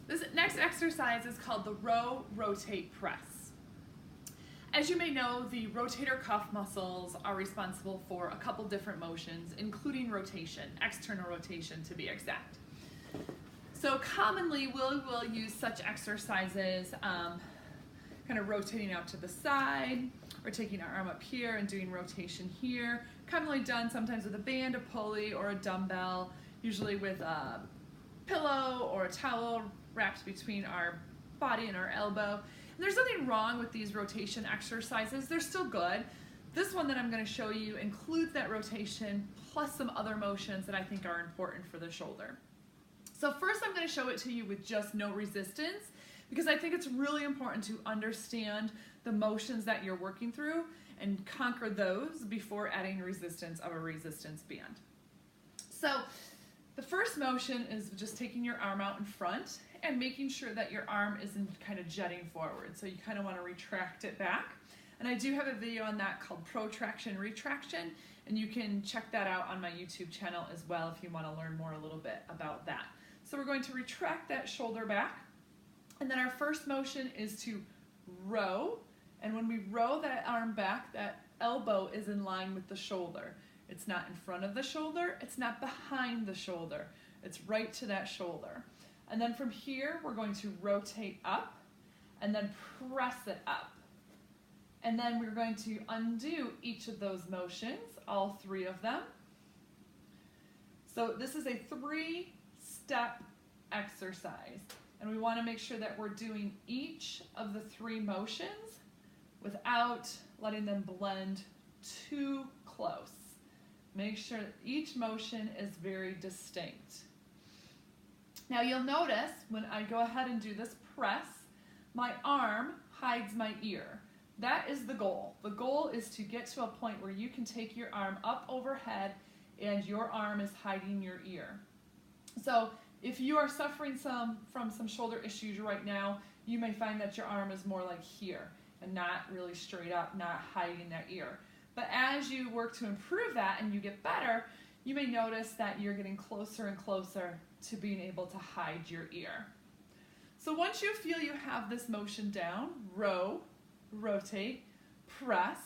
This next exercise is called the row, rotate, press. As you may know, the rotator cuff muscles are responsible for a couple different motions, including rotation, external rotation to be exact. So commonly we'll use such exercises, kind of rotating out to the side, or taking our arm up here and doing rotation here. Commonly done sometimes with a band, a pulley, or a dumbbell, usually with a pillow or a towel wrapped between our body and our elbow. And there's nothing wrong with these rotation exercises. They're still good. This one that I'm going to show you includes that rotation plus some other motions that I think are important for the shoulder. So first I'm going to show it to you with just no resistance, because I think it's really important to understand the motions that you're working through and conquer those before adding resistance of a resistance band. So the first motion is just taking your arm out in front and making sure that your arm isn't kind of jutting forward. So you kind of want to retract it back. And I do have a video on that called protraction, retraction, and you can check that out on my YouTube channel as well if you want to learn more a little bit about that. So we're going to retract that shoulder back. And then our first motion is to row. And when we row that arm back, that elbow is in line with the shoulder. It's not in front of the shoulder, it's not behind the shoulder. It's right to that shoulder. And then from here, we're going to rotate up and then press it up. And then we're going to undo each of those motions, all three of them. So this is a 3-step exercise. And we want to make sure that we're doing each of the 3 motions without letting them blend too close. Make sure that each motion is very distinct. Now you'll notice when I go ahead and do this press, my arm hides my ear. That is the goal. The goal is to get to a point where you can take your arm up overhead and your arm is hiding your ear. So if you are suffering from some shoulder issues right now, you may find that your arm is more like here and not really straight up, not hiding that ear. But as you work to improve that and you get better, you may notice that you're getting closer and closer to being able to hide your ear. So once you feel you have this motion down, row, rotate, press,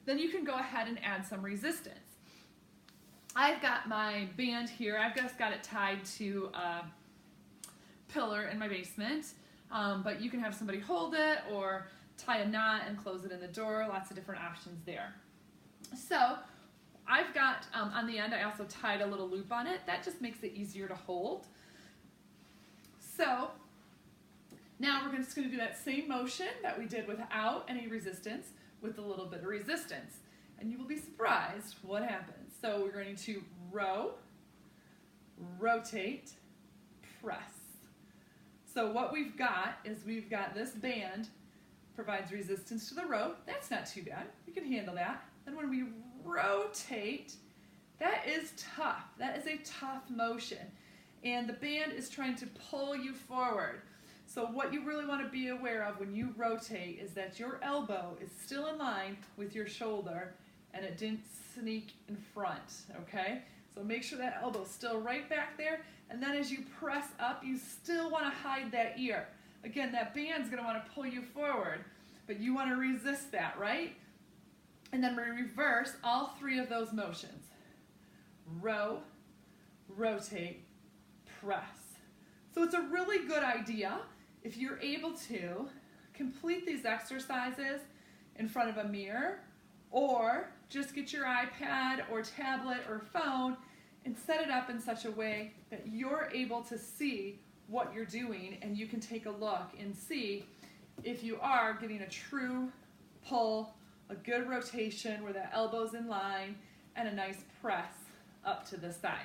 then you can go ahead and add some resistance. I've got my band here. I've just got it tied to a pillar in my basement, but you can have somebody hold it or tie a knot and close it in the door. Lots of different options there. So I've got, on the end, I also tied a little loop on it. That just makes it easier to hold. So now we're just going to do that same motion that we did without any resistance with a little bit of resistance. And you will be surprised what happens. So we're going to row, rotate, press. So what we've got is we've got this band provides resistance to the row. That's not too bad. You can handle that. Then when we rotate, that is tough. That is a tough motion. And the band is trying to pull you forward. So what you really want to be aware of when you rotate is that your elbow is still in line with your shoulder and it didn't sneak in front, okay? So make sure that elbow's still right back there, and then as you press up, you still want to hide that ear. Again, that band's going to want to pull you forward, but you want to resist that, right? And then we reverse all 3 of those motions. Row, rotate, press. So it's a really good idea if you're able to complete these exercises in front of a mirror, or just get your iPad or tablet or phone and set it up in such a way that you're able to see what you're doing, and you can take a look and see if you are getting a true pull, a good rotation where the elbow's in line, and a nice press up to the side.